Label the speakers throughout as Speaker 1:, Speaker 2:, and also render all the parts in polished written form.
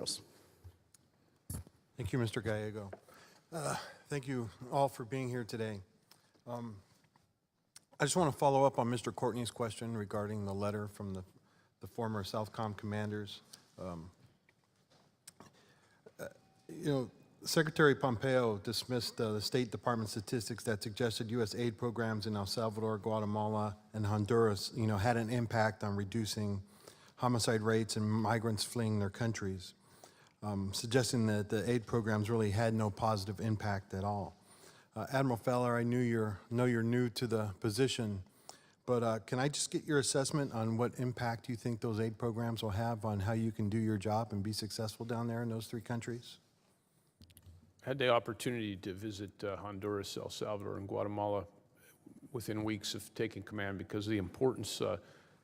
Speaker 1: Officials.
Speaker 2: Thank you, Mr. Gallego. Thank you all for being here today. I just want to follow up on Mr. Courtney's question regarding the letter from the former Southcom commanders. Secretary Pompeo dismissed the State Department statistics that suggested U.S. aid programs in El Salvador, Guatemala, and Honduras, had an impact on reducing homicide rates and migrants fleeing their countries, suggesting that the aid programs really had no positive impact at all. Admiral Feller, I know you're new to the position, but can I just get your assessment on what impact you think those aid programs will have on how you can do your job and be successful down there in those three countries?
Speaker 3: I had the opportunity to visit Honduras, El Salvador, and Guatemala within weeks of taking command because of the importance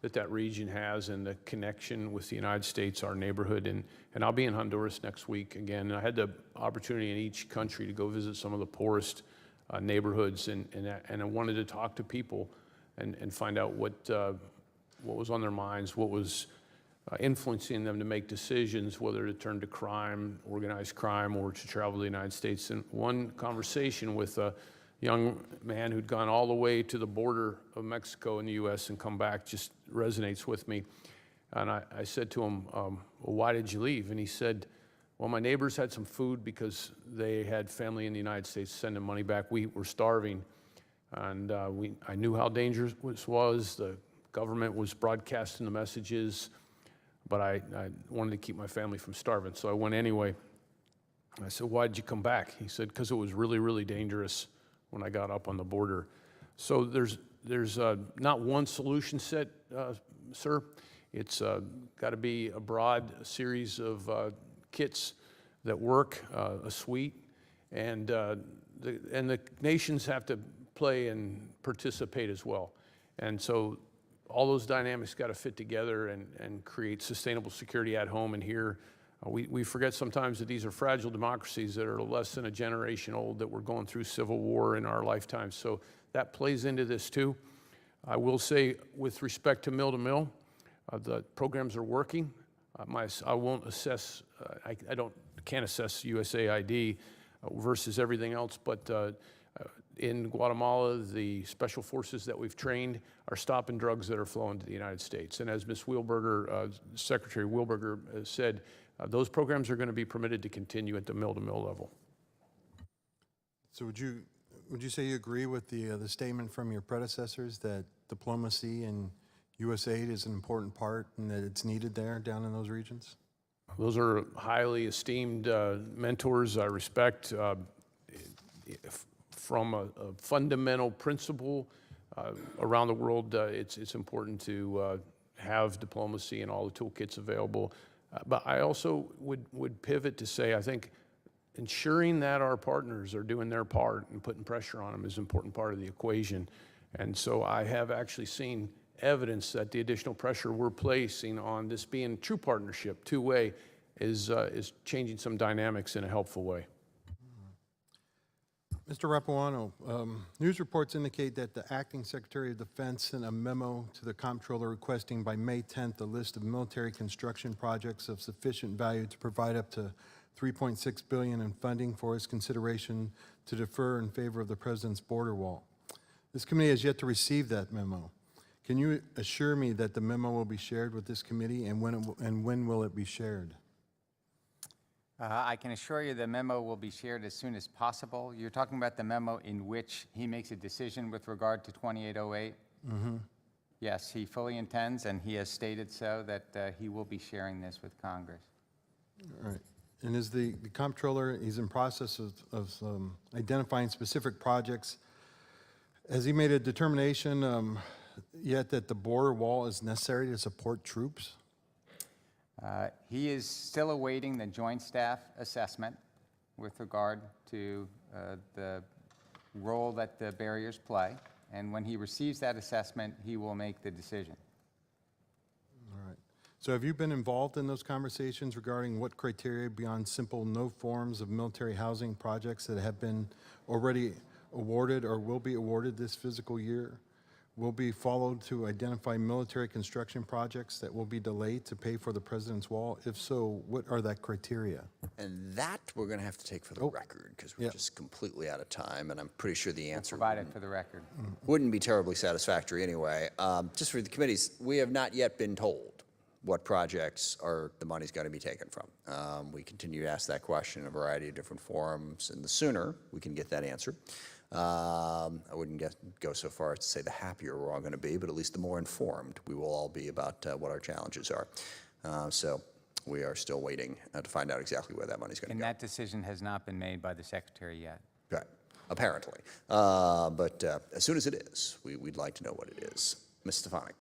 Speaker 3: that region has and the connection with the United States, our neighborhood. And I'll be in Honduras next week again. And I had the opportunity in each country to go visit some of the poorest neighborhoods, and I wanted to talk to people and find out what was on their minds, what was influencing them to make decisions, whether to turn to crime, organized crime, or to travel to the United States. And one conversation with a young man who'd gone all the way to the border of Mexico and the U.S. and come back just resonates with me. And I said to him, well, why did you leave? And he said, well, my neighbors had some food because they had family in the United States sending money back. We were starving, and I knew how dangerous this was. The government was broadcasting the messages, but I wanted to keep my family from starving, so I went anyway. I said, why did you come back? He said, because it was really, really dangerous when I got up on the border. So there's not one solution set, sir. It's got to be a broad series of kits that work, a suite, and the nations have to play and participate as well. And so all those dynamics got to fit together and create sustainable security at home and here. We forget sometimes that these are fragile democracies that are less than a generation old, that we're going through civil war in our lifetime. So that plays into this too. I will say, with respect to mill, the programs are working. I won't assess, I can't assess USAID versus everything else, but in Guatemala, the special forces that we've trained are stopping drugs that are flowing to the United States. And as Ms. Wheelberger, Secretary Wheelberger said, those programs are going to be permitted to continue at the mill-to-mill level.
Speaker 2: So would you say you agree with the statement from your predecessors that diplomacy and USAID is an important part and that it's needed there down in those regions?
Speaker 3: Those are highly esteemed mentors I respect. From a fundamental principle around the world, it's important to have diplomacy and all the toolkits available. But I also would pivot to say, I think ensuring that our partners are doing their part and putting pressure on them is an important part of the equation. And so I have actually seen evidence that the additional pressure we're placing on this being true partnership, two-way, is changing some dynamics in a helpful way.
Speaker 2: Mr. Rapuano, news reports indicate that the Acting Secretary of Defense sent a memo to the Comptroller requesting by May 10th a list of military construction projects of sufficient value to provide up to $3.6 billion in funding for his consideration to defer in favor of the President's border wall. This committee has yet to receive that memo. Can you assure me that the memo will be shared with this committee, and when will it be shared?
Speaker 4: I can assure you the memo will be shared as soon as possible. You're talking about the memo in which he makes a decision with regard to 2808? Mm-hmm. Yes, he fully intends, and he has stated so, that he will be sharing this with Congress.
Speaker 2: All right. And is the Comptroller, he's in process of identifying specific projects. Has he made a determination yet that the border wall is necessary to support troops?
Speaker 4: He is still awaiting the Joint Staff assessment with regard to the role that the barriers play. And when he receives that assessment, he will make the decision.
Speaker 2: All right. So have you been involved in those conversations regarding what criteria beyond simple no forms of military housing projects that have been already awarded or will be awarded this fiscal year will be followed to identify military construction projects that will be delayed to pay for the president's wall? If so, what are that criteria?
Speaker 1: And that we're going to have to take for the record because we're
Speaker 2: Yeah.
Speaker 1: just completely out of time, and I'm pretty sure the answer
Speaker 4: Provided for the record.
Speaker 1: wouldn't be terribly satisfactory anyway. Just for the committees, we have not yet been told what projects are the money's going to be taken from. We continue to ask that question in a variety of different forums, and the sooner we can get that answer, I wouldn't go so far as to say the happier we're all going to be, but at least the more informed we will all be about what our challenges are. So we are still waiting to find out exactly where that money's going to
Speaker 4: And
Speaker 1: go.
Speaker 4: that decision has not been made by the secretary yet.
Speaker 1: Right, apparently. But as soon as it is, we'd like to know what it is. Ms. Stefanik.